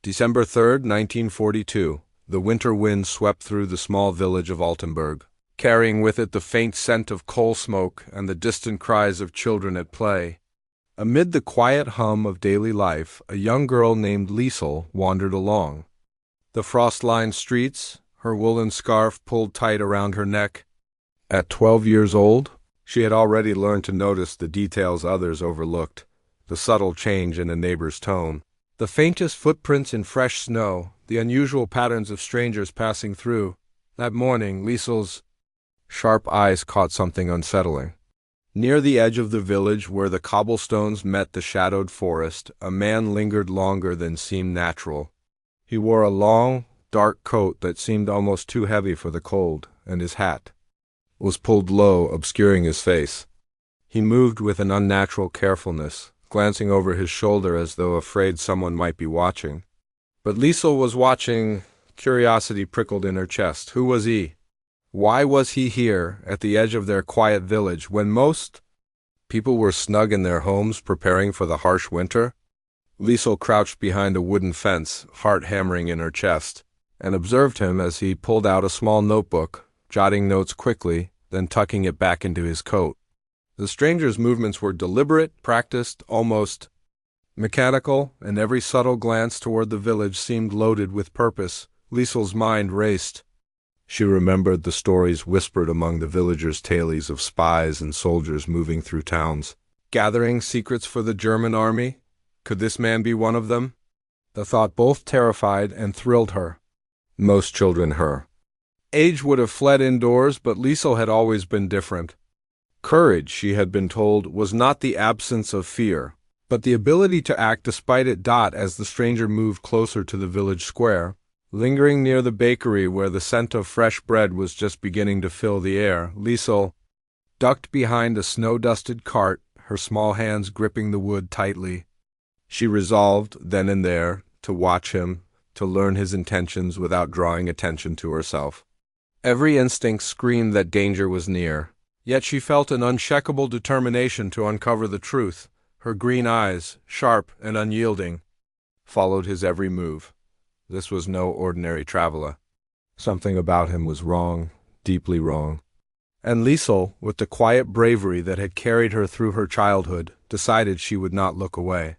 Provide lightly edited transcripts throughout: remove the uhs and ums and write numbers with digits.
December 3rd, 1942. The winter wind swept through the small village of Altenburg, carrying with it the faint scent of coal smoke and the distant cries of children at play. Amid the quiet hum of daily life, a young girl named Liesel wandered along. The frost-lined streets, her woolen scarf pulled tight around her neck. At 12 years old, she had already learned to notice the details others overlooked, the subtle change in a neighbor's tone, the faintest footprints in fresh snow, the unusual patterns of strangers passing through. That morning, Liesel's sharp eyes caught something unsettling. Near the edge of the village, where the cobblestones met the shadowed forest, a man lingered longer than seemed natural. He wore a long, dark coat that seemed almost too heavy for the cold, and his hat was pulled low, obscuring his face. He moved with an unnatural carefulness, glancing over his shoulder as though afraid someone might be watching. But Liesel was watching. Curiosity prickled in her chest. Who was he? Why was he here, at the edge of their quiet village, when most people were snug in their homes preparing for the harsh winter? Liesel crouched behind a wooden fence, heart hammering in her chest, and observed him as he pulled out a small notebook, jotting notes quickly, then tucking it back into his coat. The stranger's movements were deliberate, practiced, almost mechanical, and every subtle glance toward the village seemed loaded with purpose. Liesel's mind raced. She remembered the stories whispered among the villagers' tales of spies and soldiers moving through towns, gathering secrets for the German army. Could this man be one of them? The thought both terrified and thrilled her. Most children her age would have fled indoors, but Liesel had always been different. Courage, she had been told, was not the absence of fear, but the ability to act despite it. As the stranger moved closer to the village square, lingering near the bakery where the scent of fresh bread was just beginning to fill the air, Liesel ducked behind a snow-dusted cart, her small hands gripping the wood tightly. She resolved, then and there, to watch him, to learn his intentions without drawing attention to herself. Every instinct screamed that danger was near, yet she felt an unshakable determination to uncover the truth. Her green eyes, sharp and unyielding, followed his every move. This was no ordinary traveler. Something about him was wrong, deeply wrong. And Liesel, with the quiet bravery that had carried her through her childhood, decided she would not look away.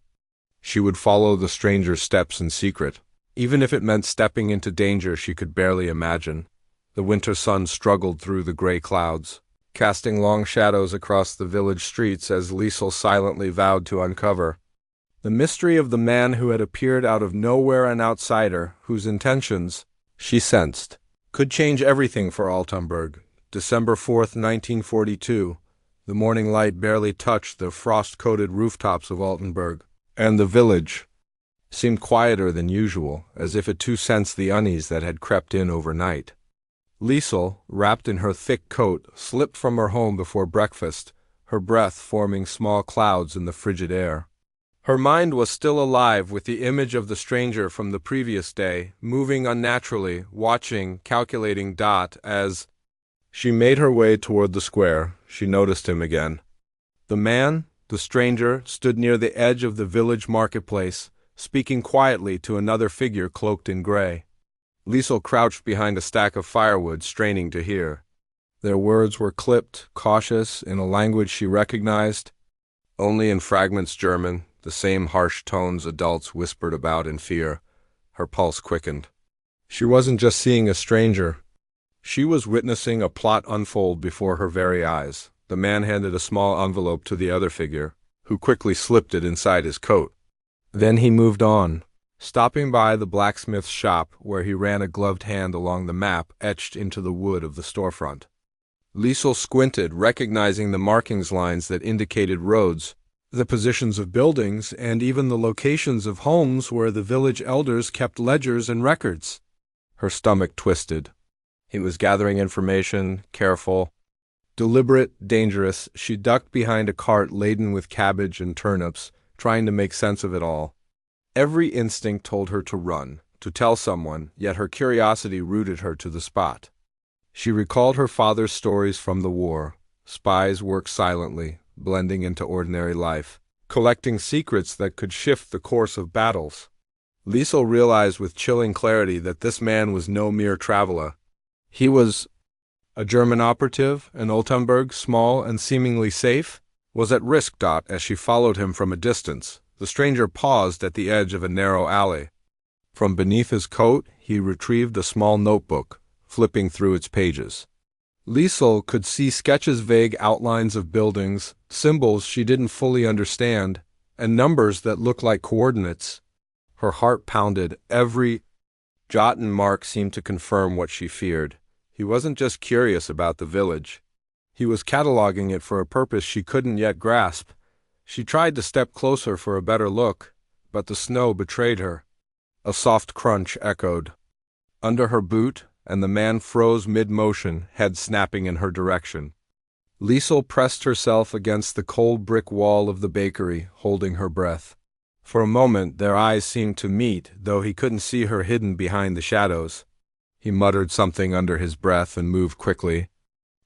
She would follow the stranger's steps in secret, even if it meant stepping into danger she could barely imagine. The winter sun struggled through the gray clouds, casting long shadows across the village streets as Liesel silently vowed to uncover the mystery of the man who had appeared out of nowhere, an outsider whose intentions, she sensed, could change everything for Altenburg. December 4th, 1942. The morning light barely touched the frost-coated rooftops of Altenburg, and the village seemed quieter than usual, as if it too sensed the unease that had crept in overnight. Liesel, wrapped in her thick coat, slipped from her home before breakfast, her breath forming small clouds in the frigid air. Her mind was still alive with the image of the stranger from the previous day, moving unnaturally, watching, calculating. As she made her way toward the square, she noticed him again. The man, the stranger, stood near the edge of the village marketplace, speaking quietly to another figure cloaked in gray. Liesel crouched behind a stack of firewood, straining to hear. Their words were clipped, cautious, in a language she recognized only in fragments. German, the same harsh tones adults whispered about in fear. Her pulse quickened. She wasn't just seeing a stranger. She was witnessing a plot unfold before her very eyes. The man handed a small envelope to the other figure, who quickly slipped it inside his coat. Then he moved on, stopping by the blacksmith's shop where he ran a gloved hand along the map etched into the wood of the storefront. Liesel squinted, recognizing the markings lines that indicated roads, the positions of buildings, and even the locations of homes where the village elders kept ledgers and records. Her stomach twisted. He was gathering information, careful, deliberate, dangerous. She ducked behind a cart laden with cabbage and turnips, trying to make sense of it all. Every instinct told her to run, to tell someone, yet her curiosity rooted her to the spot. She recalled her father's stories from the war. Spies worked silently, blending into ordinary life, collecting secrets that could shift the course of battles. Liesel realized with chilling clarity that this man was no mere traveler. He was a German operative, and Altenburg, small and seemingly safe, was at risk. As she followed him from a distance, the stranger paused at the edge of a narrow alley. From beneath his coat, he retrieved a small notebook, flipping through its pages. Liesel could see sketches, vague outlines of buildings, symbols she didn't fully understand, and numbers that looked like coordinates. Her heart pounded. Every jot and mark seemed to confirm what she feared. He wasn't just curious about the village. He was cataloging it for a purpose she couldn't yet grasp. She tried to step closer for a better look, but the snow betrayed her. A soft crunch echoed under her boot, and the man froze mid-motion, head snapping in her direction. Liesel pressed herself against the cold brick wall of the bakery, holding her breath. For a moment their eyes seemed to meet, though he couldn't see her hidden behind the shadows. He muttered something under his breath and moved quickly.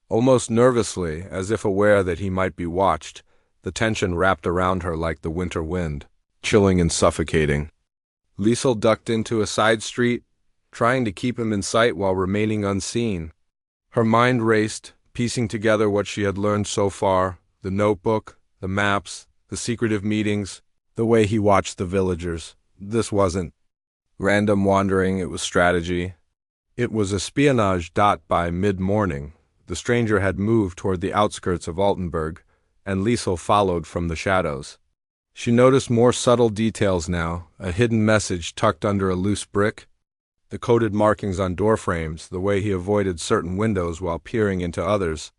Almost nervously, as if aware that he might be watched, the tension wrapped around her like the winter wind, chilling and suffocating. Liesel ducked into a side street, trying to keep him in sight while remaining unseen. Her mind raced, piecing together what she had learned so far, the notebook, the maps, the secretive meetings, the way he watched the villagers. This wasn't random wandering, it was strategy. It was espionage. By mid-morning, the stranger had moved toward the outskirts of Altenburg, and Liesel followed from the shadows. She noticed more subtle details now, a hidden message tucked under a loose brick, the coded markings on door frames, the way he avoided certain windows while peering into others.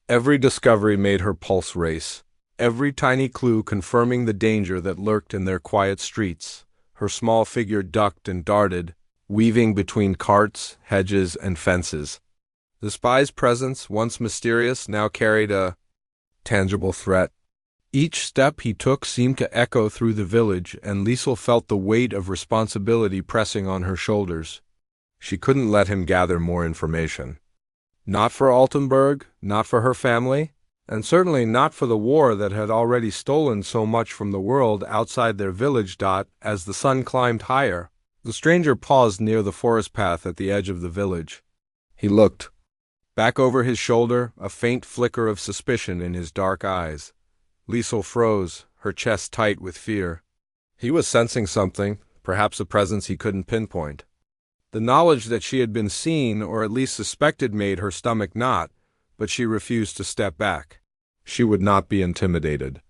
Every discovery made her pulse race. Every tiny clue confirming the danger that lurked in their quiet streets. Her small figure ducked and darted, weaving between carts, hedges, and fences. The spy's presence, once mysterious, now carried a tangible threat. Each step he took seemed to echo through the village, and Liesel felt the weight of responsibility pressing on her shoulders. She couldn't let him gather more information. Not for Altenburg, not for her family, and certainly not for the war that had already stolen so much from the world outside their village. As the sun climbed higher, the stranger paused near the forest path at the edge of the village. He looked back over his shoulder, a faint flicker of suspicion in his dark eyes. Liesel froze, her chest tight with fear. He was sensing something, perhaps a presence he couldn't pinpoint. The knowledge that she had been seen, or at least suspected, made her stomach knot, but she refused to step back. She would not be intimidated.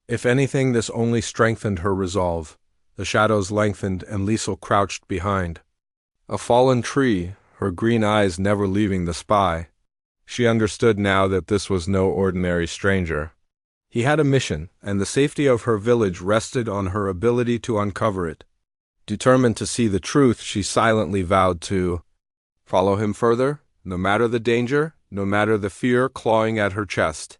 If anything, this only strengthened her resolve. The shadows lengthened, and Liesel crouched behind a fallen tree, her green eyes never leaving the spy. She understood now that this was no ordinary stranger. He had a mission, and the safety of her village rested on her ability to uncover it. Determined to see the truth, she silently vowed to follow him further, no matter the danger, no matter the fear clawing at her chest.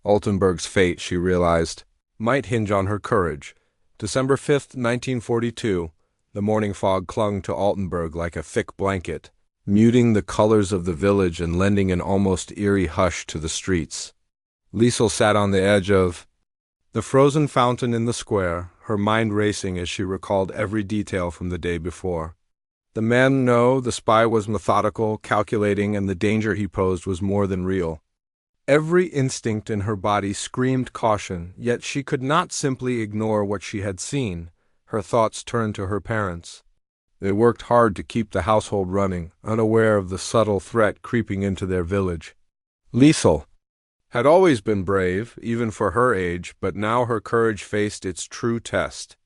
Altenburg's fate, she realized, might hinge on her courage. December 5th, 1942, the morning fog clung to Altenburg like a thick blanket, muting the colors of the village and lending an almost eerie hush to the streets. Liesel sat on the edge of the frozen fountain in the square, her mind racing as she recalled every detail from the day before. The man, no, the spy was methodical, calculating, and the danger he posed was more than real. Every instinct in her body screamed caution, yet she could not simply ignore what she had seen. Her thoughts turned to her parents. They worked hard to keep the household running, unaware of the subtle threat creeping into their village. Liesel had always been brave, even for her age, but now her courage faced its true test.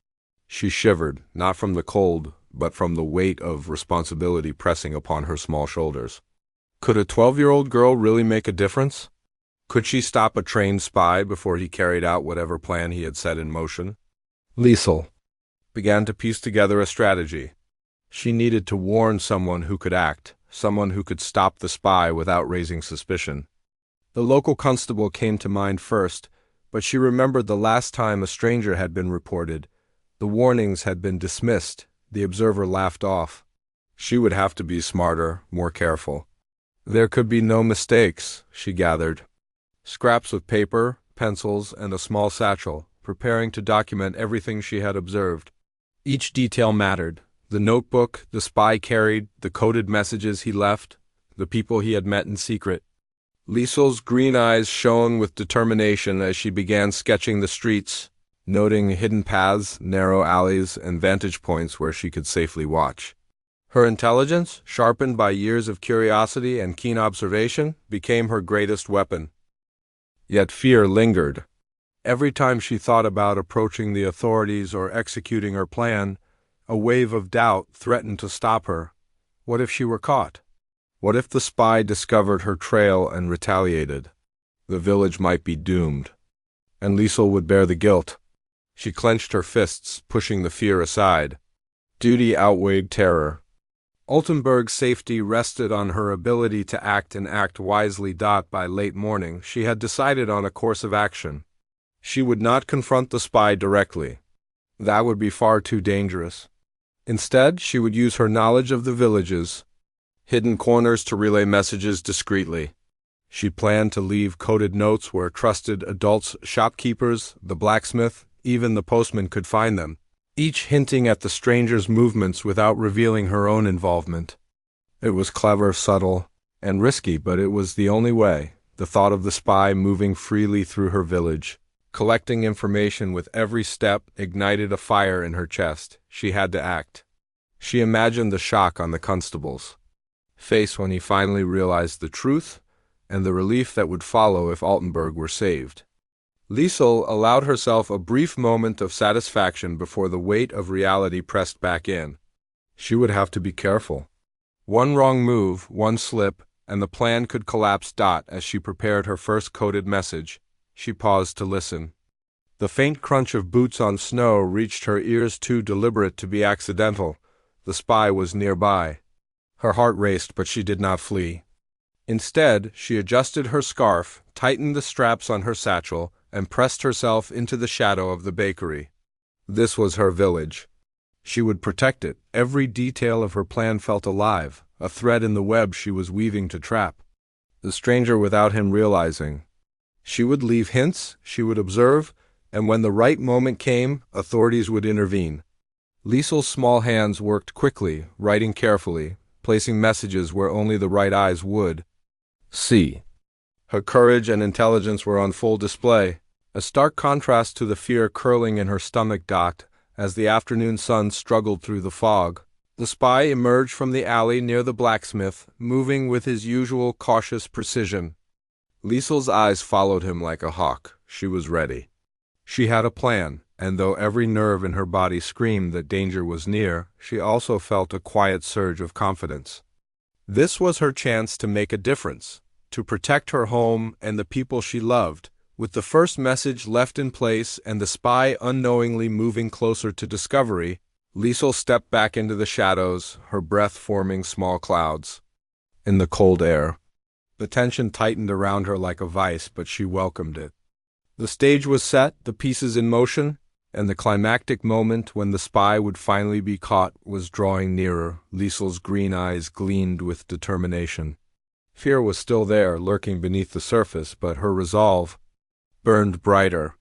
She shivered, not from the cold, but from the weight of responsibility pressing upon her small shoulders. Could a 12-year-old girl really make a difference? Could she stop a trained spy before he carried out whatever plan he had set in motion? Liesel began to piece together a strategy. She needed to warn someone who could act, someone who could stop the spy without raising suspicion. The local constable came to mind first, but she remembered the last time a stranger had been reported. The warnings had been dismissed, the observer laughed off. She would have to be smarter, more careful. There could be no mistakes, she gathered. Scraps of paper, pencils, and a small satchel, preparing to document everything she had observed. Each detail mattered: the notebook the spy carried, the coded messages he left, the people he had met in secret. Liesel's green eyes shone with determination as she began sketching the streets, noting hidden paths, narrow alleys, and vantage points where she could safely watch. Her intelligence, sharpened by years of curiosity and keen observation, became her greatest weapon. Yet fear lingered. Every time she thought about approaching the authorities or executing her plan, a wave of doubt threatened to stop her. What if she were caught? What if the spy discovered her trail and retaliated? The village might be doomed, and Liesel would bear the guilt. She clenched her fists, pushing the fear aside. Duty outweighed terror. Altenburg's safety rested on her ability to act and act wisely. By late morning, she had decided on a course of action. She would not confront the spy directly. That would be far too dangerous. Instead, she would use her knowledge of the village's hidden corners to relay messages discreetly. She planned to leave coded notes where trusted adults, shopkeepers, the blacksmith, even the postman could find them, each hinting at the stranger's movements without revealing her own involvement. It was clever, subtle, and risky, but it was the only way. The thought of the spy moving freely through her village, collecting information with every step, ignited a fire in her chest. She had to act. She imagined the shock on the constable's face when he finally realized the truth, and the relief that would follow if Altenburg were saved. Liesel allowed herself a brief moment of satisfaction before the weight of reality pressed back in. She would have to be careful. One wrong move, one slip, and the plan could collapse. As she prepared her first coded message, she paused to listen. The faint crunch of boots on snow reached her ears, too deliberate to be accidental. The spy was nearby. Her heart raced, but she did not flee. Instead, she adjusted her scarf, tightened the straps on her satchel, and pressed herself into the shadow of the bakery. This was her village. She would protect it. Every detail of her plan felt alive, a thread in the web she was weaving to trap the stranger without him realizing. She would leave hints, she would observe, and when the right moment came, authorities would intervene. Liesel's small hands worked quickly, writing carefully, placing messages where only the right eyes would see. Her courage and intelligence were on full display, a stark contrast to the fear curling in her stomach. As the afternoon sun struggled through the fog, the spy emerged from the alley near the blacksmith, moving with his usual cautious precision. Liesel's eyes followed him like a hawk. She was ready. She had a plan, and though every nerve in her body screamed that danger was near, she also felt a quiet surge of confidence. This was her chance to make a difference, to protect her home and the people she loved. With the first message left in place and the spy unknowingly moving closer to discovery, Liesel stepped back into the shadows, her breath forming small clouds. In the cold air, the tension tightened around her like a vice, but she welcomed it. The stage was set, the pieces in motion, and the climactic moment when the spy would finally be caught was drawing nearer. Liesel's green eyes gleamed with determination. Fear was still there, lurking beneath the surface, but her resolve burned brighter.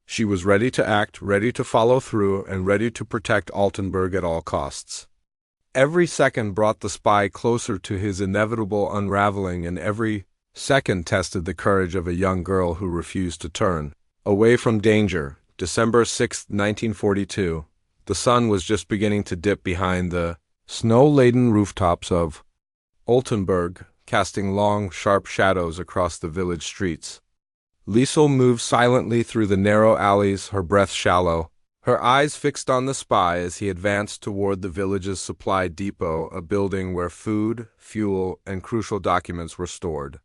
She was ready to act, ready to follow through, and ready to protect Altenburg at all costs. Every second brought the spy closer to his inevitable unraveling, and every second tested the courage of a young girl who refused to turn away from danger. December 6, 1942. The sun was just beginning to dip behind the snow-laden rooftops of Altenburg, casting long, sharp shadows across the village streets. Liesel moved silently through the narrow alleys, her breath shallow, her eyes fixed on the spy as he advanced toward the village's supply depot, a building where food, fuel, and crucial documents were stored.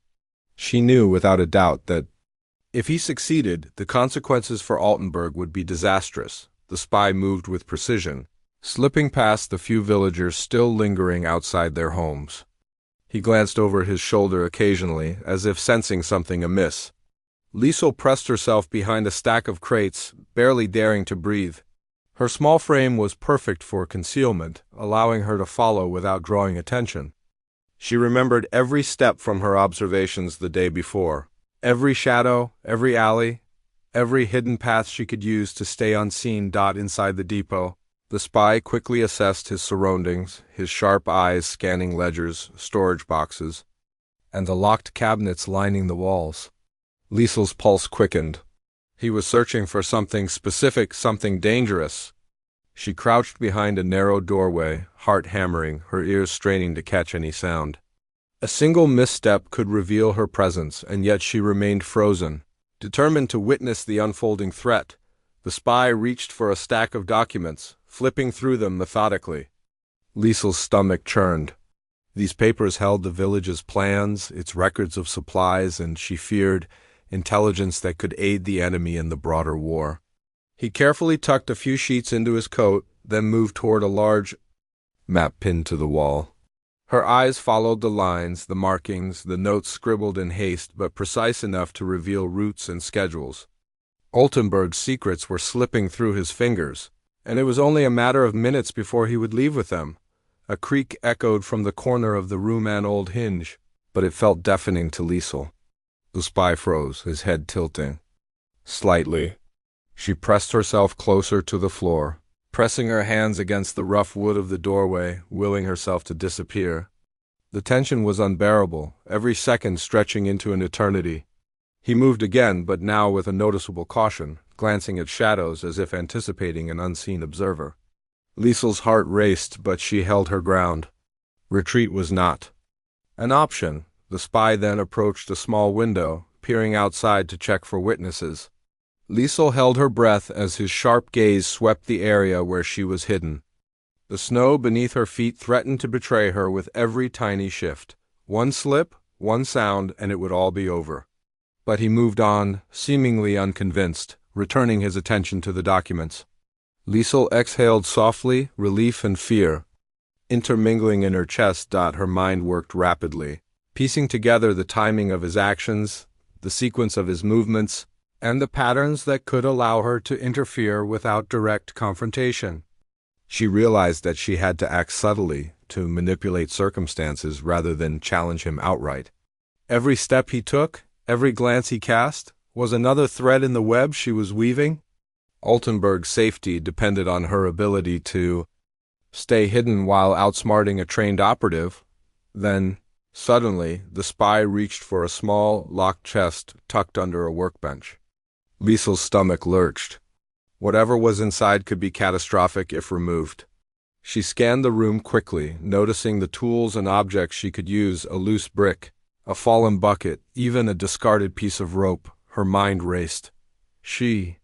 She knew without a doubt that if he succeeded, the consequences for Altenburg would be disastrous. The spy moved with precision, slipping past the few villagers still lingering outside their homes. He glanced over his shoulder occasionally, as if sensing something amiss. Liesel pressed herself behind a stack of crates, barely daring to breathe. Her small frame was perfect for concealment, allowing her to follow without drawing attention. She remembered every step from her observations the day before. Every shadow, every alley, every hidden path she could use to stay unseen. Inside the depot, The spy quickly assessed his surroundings, his sharp eyes scanning ledgers, storage boxes, and the locked cabinets lining the walls. Liesel's pulse quickened. He was searching for something specific, something dangerous. She crouched behind a narrow doorway, heart hammering, her ears straining to catch any sound. A single misstep could reveal her presence, and yet she remained frozen. Determined to witness the unfolding threat, the spy reached for a stack of documents, flipping through them methodically. Liesel's stomach churned. These papers held the village's plans, its records of supplies, and she feared intelligence that could aid the enemy in the broader war. He carefully tucked a few sheets into his coat, then moved toward a large map pinned to the wall. Her eyes followed the lines, the markings, the notes scribbled in haste but precise enough to reveal routes and schedules. Altenburg's secrets were slipping through his fingers, and it was only a matter of minutes before he would leave with them. A creak echoed from the corner of the room and old hinge, but it felt deafening to Liesel. The spy froze, his head tilting. Slightly. She pressed herself closer to the floor, pressing her hands against the rough wood of the doorway, willing herself to disappear. The tension was unbearable, every second stretching into an eternity. He moved again, but now with a noticeable caution, glancing at shadows as if anticipating an unseen observer. Liesel's heart raced, but she held her ground. Retreat was not an option. The spy then approached a small window, peering outside to check for witnesses. Liesel held her breath as his sharp gaze swept the area where she was hidden. The snow beneath her feet threatened to betray her with every tiny shift. One slip, one sound, and it would all be over. But he moved on, seemingly unconvinced, returning his attention to the documents. Liesel exhaled softly, relief and fear. Intermingling in her chest, her mind worked rapidly, piecing together the timing of his actions, the sequence of his movements, and the patterns that could allow her to interfere without direct confrontation. She realized that she had to act subtly, to manipulate circumstances rather than challenge him outright. Every step he took, every glance he cast, was another thread in the web she was weaving. Altenburg's safety depended on her ability to stay hidden while outsmarting a trained operative. Then, suddenly, the spy reached for a small, locked chest tucked under a workbench. Liesel's stomach lurched. Whatever was inside could be catastrophic if removed. She scanned the room quickly, noticing the tools and objects she could use: a loose brick, a fallen bucket, even a discarded piece of rope. Her mind raced. She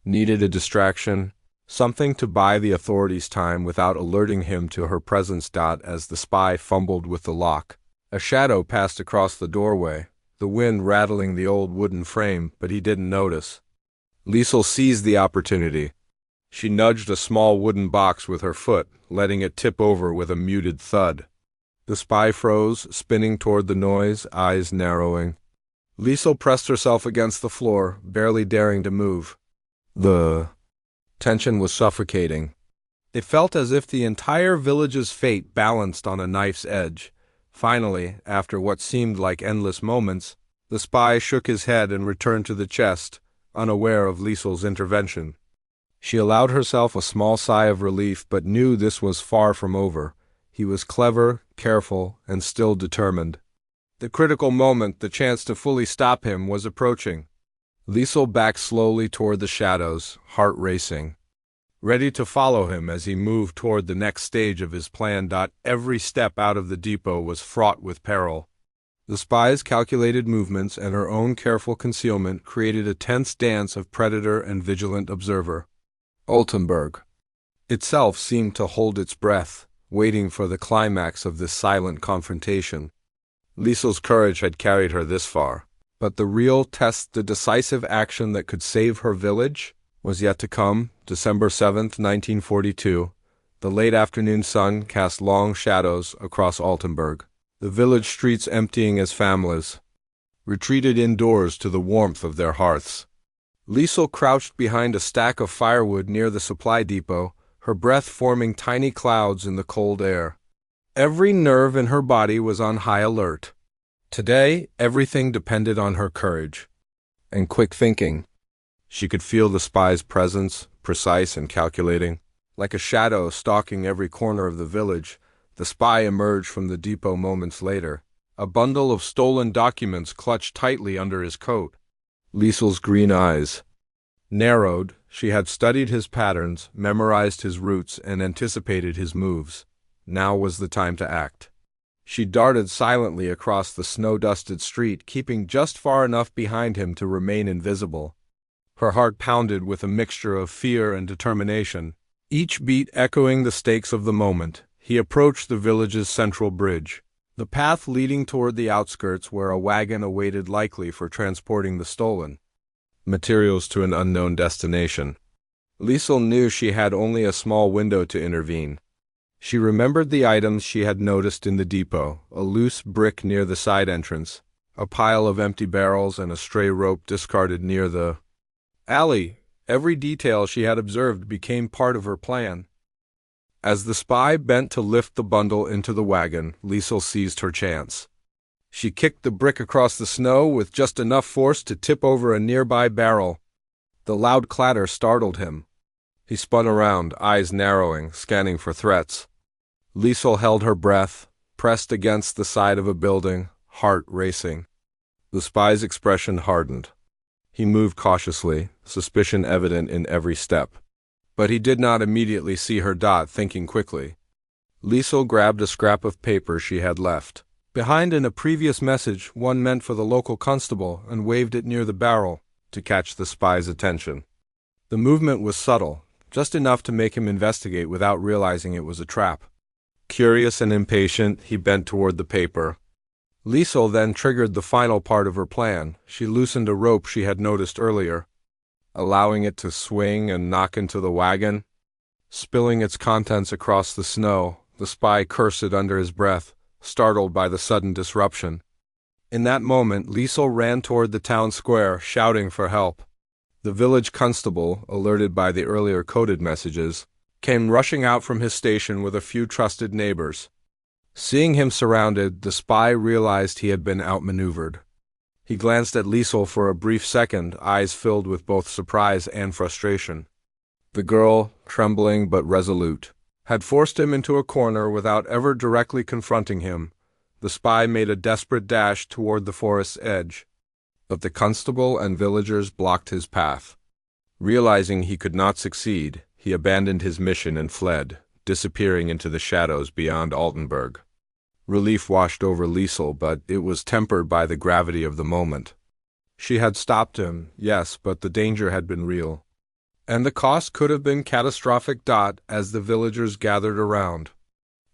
needed a distraction, something to buy the authorities time without alerting him to her presence. As the spy fumbled with the lock, a shadow passed across the doorway, the wind rattling the old wooden frame, but he didn't notice. Liesel seized the opportunity. She nudged a small wooden box with her foot, letting it tip over with a muted thud. The spy froze, spinning toward the noise, eyes narrowing. Liesel pressed herself against the floor, barely daring to move. The tension was suffocating. It felt as if the entire village's fate balanced on a knife's edge. Finally, after what seemed like endless moments, the spy shook his head and returned to the chest, unaware of Liesel's intervention. She allowed herself a small sigh of relief, but knew this was far from over. He was clever, careful, and still determined. The critical moment, the chance to fully stop him, was approaching. Liesel backed slowly toward the shadows, heart racing, ready to follow him as he moved toward the next stage of his plan. Every step out of the depot was fraught with peril. The spy's calculated movements and her own careful concealment created a tense dance of predator and vigilant observer. Altenburg itself seemed to hold its breath, waiting for the climax of this silent confrontation. Liesel's courage had carried her this far, but the real test, the decisive action that could save her village, was yet to come. December 7th, 1942. The late afternoon sun cast long shadows across Altenburg, the village streets emptying as families retreated indoors to the warmth of their hearths. Liesel crouched behind a stack of firewood near the supply depot, her breath forming tiny clouds in the cold air. Every nerve in her body was on high alert. Today, everything depended on her courage and quick thinking. She could feel the spy's presence, precise and calculating. Like a shadow stalking every corner of the village, the spy emerged from the depot moments later, a bundle of stolen documents clutched tightly under his coat. Liesel's green eyes narrowed. She had studied his patterns, memorized his routes, and anticipated his moves. Now was the time to act. She darted silently across the snow-dusted street, keeping just far enough behind him to remain invisible. Her heart pounded with a mixture of fear and determination, each beat echoing the stakes of the moment. He approached the village's central bridge, the path leading toward the outskirts where a wagon awaited, likely for transporting the stolen materials to an unknown destination. Liesel knew she had only a small window to intervene. She remembered the items she had noticed in the depot: a loose brick near the side entrance, a pile of empty barrels, and a stray rope discarded near the alley. Every detail she had observed became part of her plan. As the spy bent to lift the bundle into the wagon, Liesel seized her chance. She kicked the brick across the snow with just enough force to tip over a nearby barrel. The loud clatter startled him. He spun around, eyes narrowing, scanning for threats. Liesel held her breath, pressed against the side of a building, heart racing. The spy's expression hardened. He moved cautiously, suspicion evident in every step. But he did not immediately see her dot, thinking quickly. Liesel grabbed a scrap of paper she had left behind in a previous message, one meant for the local constable, and waved it near the barrel to catch the spy's attention. The movement was subtle, just enough to make him investigate without realizing it was a trap. Curious and impatient, he bent toward the paper. Liesel then triggered the final part of her plan. She loosened a rope she had noticed earlier, allowing it to swing and knock into the wagon. Spilling its contents across the snow, the spy cursed under his breath, startled by the sudden disruption. In that moment, Liesel ran toward the town square, shouting for help. The village constable, alerted by the earlier coded messages, came rushing out from his station with a few trusted neighbors. Seeing him surrounded, the spy realized he had been outmaneuvered. He glanced at Liesel for a brief second, eyes filled with both surprise and frustration. The girl, trembling but resolute, had forced him into a corner without ever directly confronting him. The spy made a desperate dash toward the forest's edge, but the constable and villagers blocked his path. Realizing he could not succeed, he abandoned his mission and fled, disappearing into the shadows beyond Altenburg. Relief washed over Liesel, but it was tempered by the gravity of the moment. She had stopped him, yes, but the danger had been real. And the cost could have been catastrophic. As the villagers gathered around,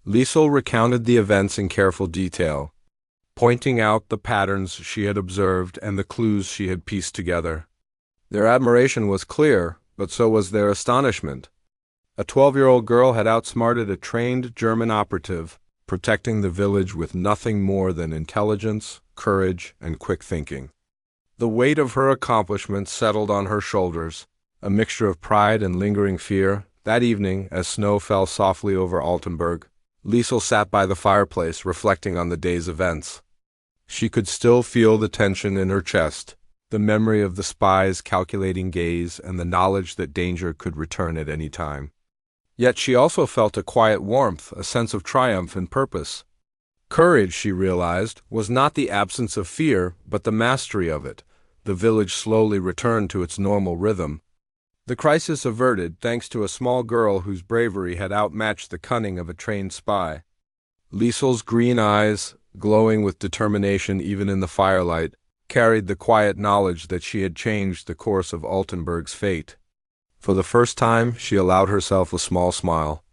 Liesel recounted the events in careful detail, pointing out the patterns she had observed and the clues she had pieced together. Their admiration was clear, but so was their astonishment. A 12-year-old girl had outsmarted a trained German operative, protecting the village with nothing more than intelligence, courage, and quick thinking. The weight of her accomplishment settled on her shoulders, a mixture of pride and lingering fear. That evening, as snow fell softly over Altenburg, Liesel sat by the fireplace, reflecting on the day's events. She could still feel the tension in her chest, the memory of the spy's calculating gaze, and the knowledge that danger could return at any time. Yet she also felt a quiet warmth, a sense of triumph and purpose. Courage, she realized, was not the absence of fear, but the mastery of it. The village slowly returned to its normal rhythm. The crisis averted thanks to a small girl whose bravery had outmatched the cunning of a trained spy. Liesel's green eyes, glowing with determination even in the firelight, carried the quiet knowledge that she had changed the course of Altenburg's fate. For the first time, she allowed herself a small smile.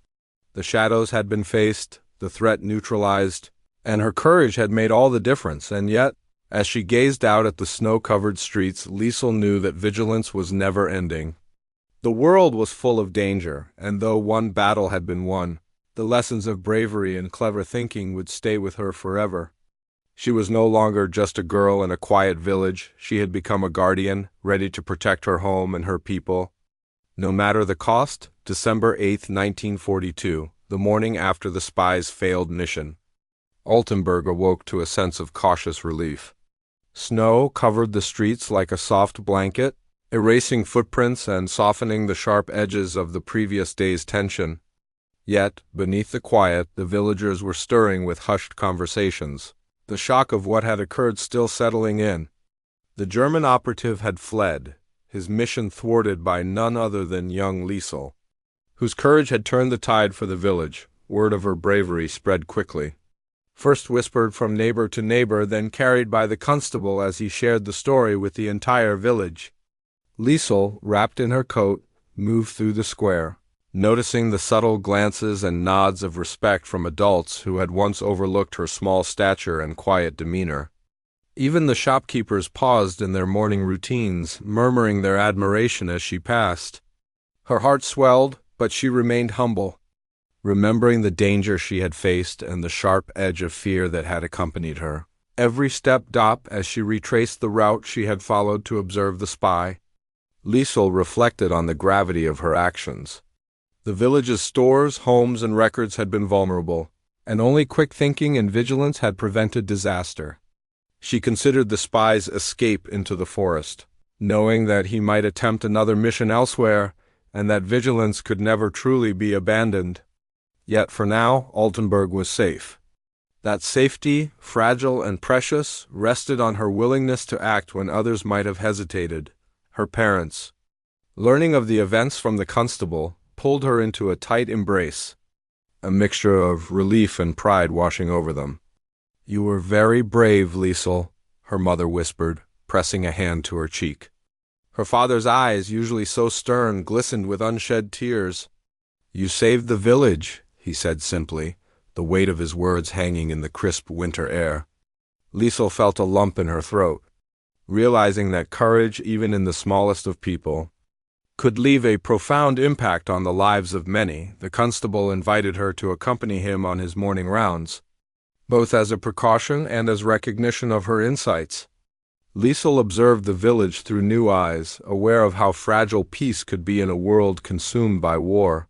The shadows had been faced, the threat neutralized, and her courage had made all the difference. And yet, as she gazed out at the snow-covered streets, Liesel knew that vigilance was never ending. The world was full of danger, and though one battle had been won, the lessons of bravery and clever thinking would stay with her forever. She was no longer just a girl in a quiet village. She had become a guardian, ready to protect her home and her people, no matter the cost. December 8, 1942, the morning after the spy's failed mission. Altenburg awoke to a sense of cautious relief. Snow covered the streets like a soft blanket, erasing footprints and softening the sharp edges of the previous day's tension. Yet, beneath the quiet, the villagers were stirring with hushed conversations, the shock of what had occurred still settling in. The German operative had fled, his mission thwarted by none other than young Liesel, whose courage had turned the tide for the village. Word of her bravery spread quickly. First whispered from neighbor to neighbor, then carried by the constable as he shared the story with the entire village. Liesel, wrapped in her coat, moved through the square, noticing the subtle glances and nods of respect from adults who had once overlooked her small stature and quiet demeanor. Even the shopkeepers paused in their morning routines, murmuring their admiration as she passed. Her heart swelled, but she remained humble, remembering the danger she had faced and the sharp edge of fear that had accompanied her. Every step stopped as she retraced the route she had followed to observe the spy. Liesel reflected on the gravity of her actions. The village's stores, homes, and records had been vulnerable, and only quick thinking and vigilance had prevented disaster. She considered the spy's escape into the forest, knowing that he might attempt another mission elsewhere, and that vigilance could never truly be abandoned. Yet for now, Altenburg was safe. That safety, fragile and precious, rested on her willingness to act when others might have hesitated. Her parents, learning of the events from the constable, pulled her into a tight embrace, a mixture of relief and pride washing over them. "You were very brave, Liesel," her mother whispered, pressing a hand to her cheek. Her father's eyes, usually so stern, glistened with unshed tears. "You saved the village," he said simply, the weight of his words hanging in the crisp winter air. Liesel felt a lump in her throat, realizing that courage, even in the smallest of people, could leave a profound impact on the lives of many. The constable invited her to accompany him on his morning rounds, both as a precaution and as recognition of her insights. Liesel observed the village through new eyes, aware of how fragile peace could be in a world consumed by war.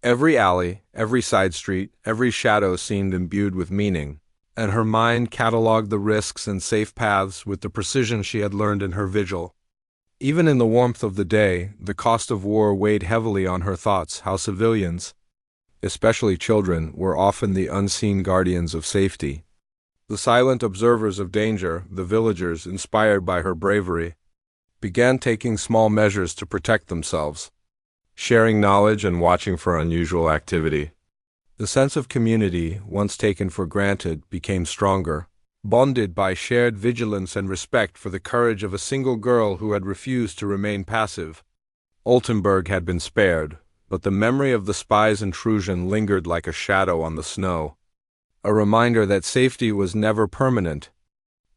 Every alley, every side street, every shadow seemed imbued with meaning, and her mind catalogued the risks and safe paths with the precision she had learned in her vigil. Even in the warmth of the day, the cost of war weighed heavily on her thoughts, how civilians, especially children, were often the unseen guardians of safety. The silent observers of danger, the villagers, inspired by her bravery, began taking small measures to protect themselves, sharing knowledge and watching for unusual activity. The sense of community, once taken for granted, became stronger, bonded by shared vigilance and respect for the courage of a single girl who had refused to remain passive. Altenburg had been spared, but the memory of the spy's intrusion lingered like a shadow on the snow, a reminder that safety was never permanent,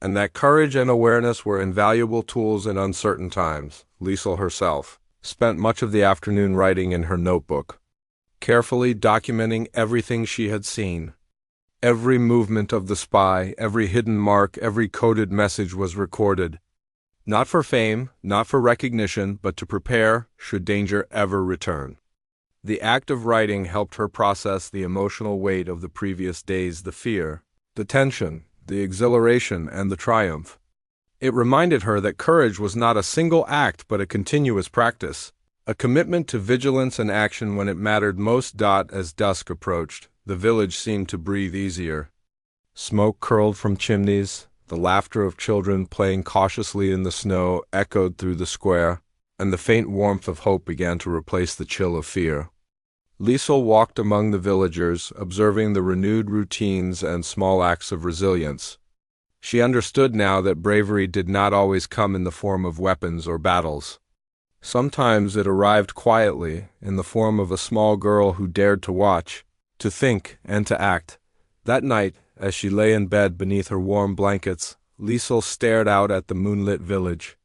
and that courage and awareness were invaluable tools in uncertain times. Liesel herself spent much of the afternoon writing in her notebook, carefully documenting everything she had seen. Every movement of the spy, every hidden mark, every coded message was recorded, not for fame, not for recognition, but to prepare should danger ever return. The act of writing helped her process the emotional weight of the previous days, the fear, the tension, the exhilaration, and the triumph. It reminded her that courage was not a single act but a continuous practice, a commitment to vigilance and action when it mattered most. As dusk approached, the village seemed to breathe easier. Smoke curled from chimneys, the laughter of children playing cautiously in the snow echoed through the square, and the faint warmth of hope began to replace the chill of fear. Liesel walked among the villagers, observing the renewed routines and small acts of resilience. She understood now that bravery did not always come in the form of weapons or battles. Sometimes it arrived quietly, in the form of a small girl who dared to watch, to think, and to act. That night, as she lay in bed beneath her warm blankets, Liesel stared out at the moonlit village.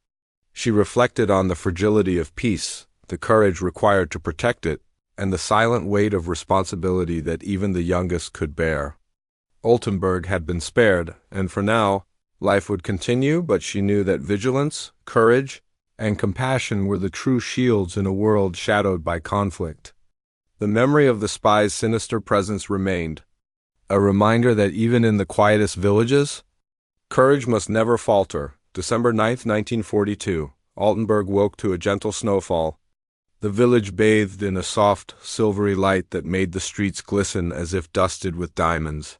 She reflected on the fragility of peace, the courage required to protect it, and the silent weight of responsibility that even the youngest could bear. Altenburg had been spared, and for now, life would continue, but she knew that vigilance, courage, and compassion were the true shields in a world shadowed by conflict. The memory of the spy's sinister presence remained, a reminder that even in the quietest villages, courage must never falter. December 9, 1942, Altenburg woke to a gentle snowfall. The village bathed in a soft, silvery light that made the streets glisten as if dusted with diamonds.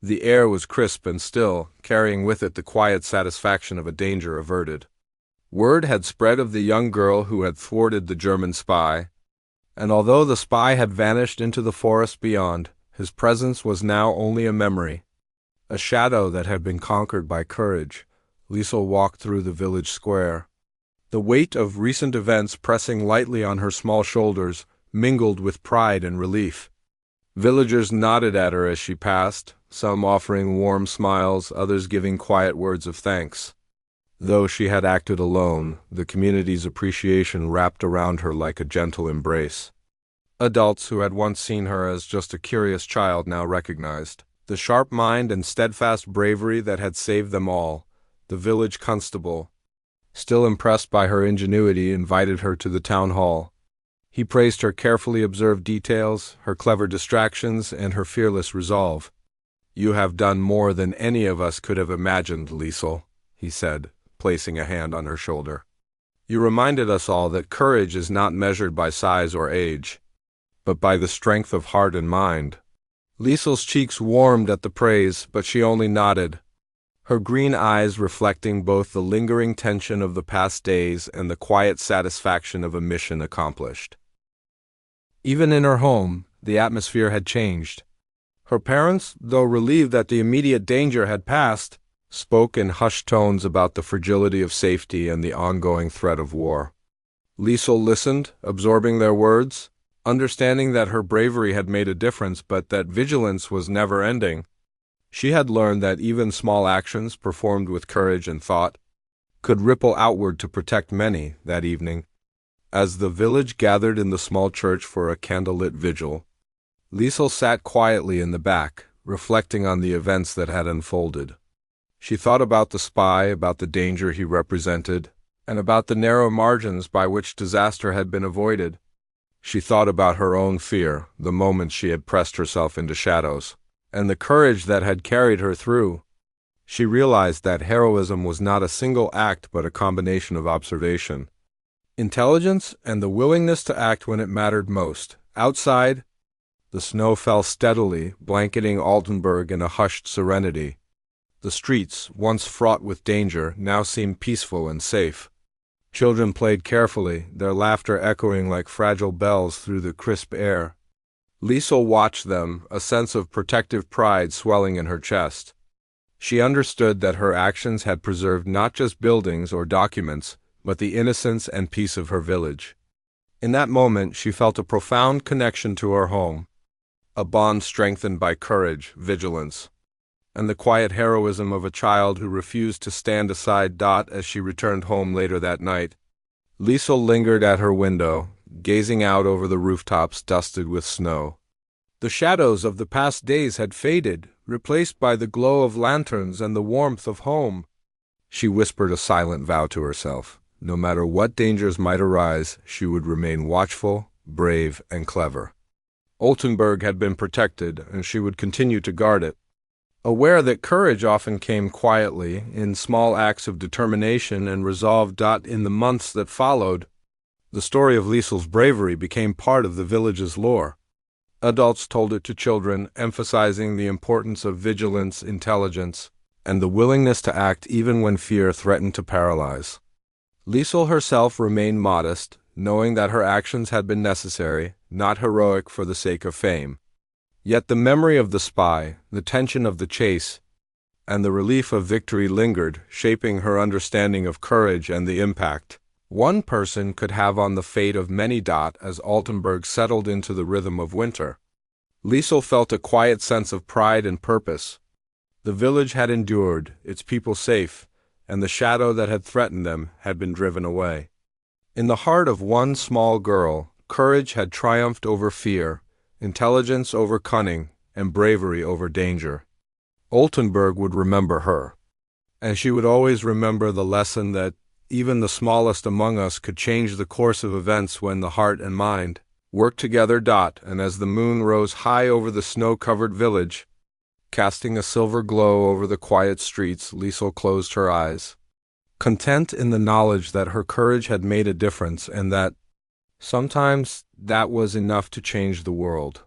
The air was crisp and still, carrying with it the quiet satisfaction of a danger averted. Word had spread of the young girl who had thwarted the German spy, and although the spy had vanished into the forest beyond, his presence was now only a memory, a shadow that had been conquered by courage. Liesel walked through the village square, the weight of recent events pressing lightly on her small shoulders, mingled with pride and relief. Villagers nodded at her as she passed, some offering warm smiles, others giving quiet words of thanks. Though she had acted alone, the community's appreciation wrapped around her like a gentle embrace. Adults who had once seen her as just a curious child now recognized the sharp mind and steadfast bravery that had saved them all. The village constable, still impressed by her ingenuity, invited her to the town hall. He praised her carefully observed details, her clever distractions, and her fearless resolve. "You have done more than any of us could have imagined, Liesel," he said, placing a hand on her shoulder. "You reminded us all that courage is not measured by size or age, but by the strength of heart and mind." Liesel's cheeks warmed at the praise, but she only nodded, her green eyes reflecting both the lingering tension of the past days and the quiet satisfaction of a mission accomplished. Even in her home, the atmosphere had changed. Her parents, though relieved that the immediate danger had passed, spoke in hushed tones about the fragility of safety and the ongoing threat of war. Liesel listened, absorbing their words, understanding that her bravery had made a difference but that vigilance was never ending. She had learned that even small actions performed with courage and thought could ripple outward to protect many. That evening, as the village gathered in the small church for a candlelit vigil, Liesel sat quietly in the back, reflecting on the events that had unfolded. She thought about the spy, about the danger he represented, and about the narrow margins by which disaster had been avoided. She thought about her own fear, the moments she had pressed herself into shadows, and the courage that had carried her through. She realized that heroism was not a single act but a combination of observation, intelligence, and the willingness to act when it mattered most. Outside, the snow fell steadily, blanketing Altenburg in a hushed serenity. The streets, once fraught with danger, now seemed peaceful and safe. Children played carefully, their laughter echoing like fragile bells through the crisp air. Liesel watched them, a sense of protective pride swelling in her chest. She understood that her actions had preserved not just buildings or documents, but the innocence and peace of her village. In that moment, she felt a profound connection to her home, a bond strengthened by courage, vigilance, and the quiet heroism of a child who refused to stand aside. As she returned home later that night, Liesel lingered at her window, gazing out over the rooftops dusted with snow. The shadows of the past days had faded, replaced by the glow of lanterns and the warmth of home. She whispered a silent vow to herself. No matter what dangers might arise, she would remain watchful, brave, and clever. Altenburg had been protected, and she would continue to guard it. Aware that courage often came quietly, in small acts of determination and resolve. In the months that followed, the story of Liesel's bravery became part of the village's lore. Adults told it to children, emphasizing the importance of vigilance, intelligence, and the willingness to act even when fear threatened to paralyze. Liesel herself remained modest, knowing that her actions had been necessary, not heroic for the sake of fame. Yet the memory of the spy, the tension of the chase, and the relief of victory lingered, shaping her understanding of courage and the impact one person could have on the fate of many. As Altenburg settled into the rhythm of winter, Liesel felt a quiet sense of pride and purpose. The village had endured, its people safe, and the shadow that had threatened them had been driven away. In the heart of one small girl, courage had triumphed over fear, intelligence over cunning, and bravery over danger. Altenburg would remember her, and she would always remember the lesson that even the smallest among us could change the course of events when the heart and mind worked together. And as the moon rose high over the snow-covered village, casting a silver glow over the quiet streets, Liesel closed her eyes. content in the knowledge that her courage had made a difference and that sometimes that was enough to change the world.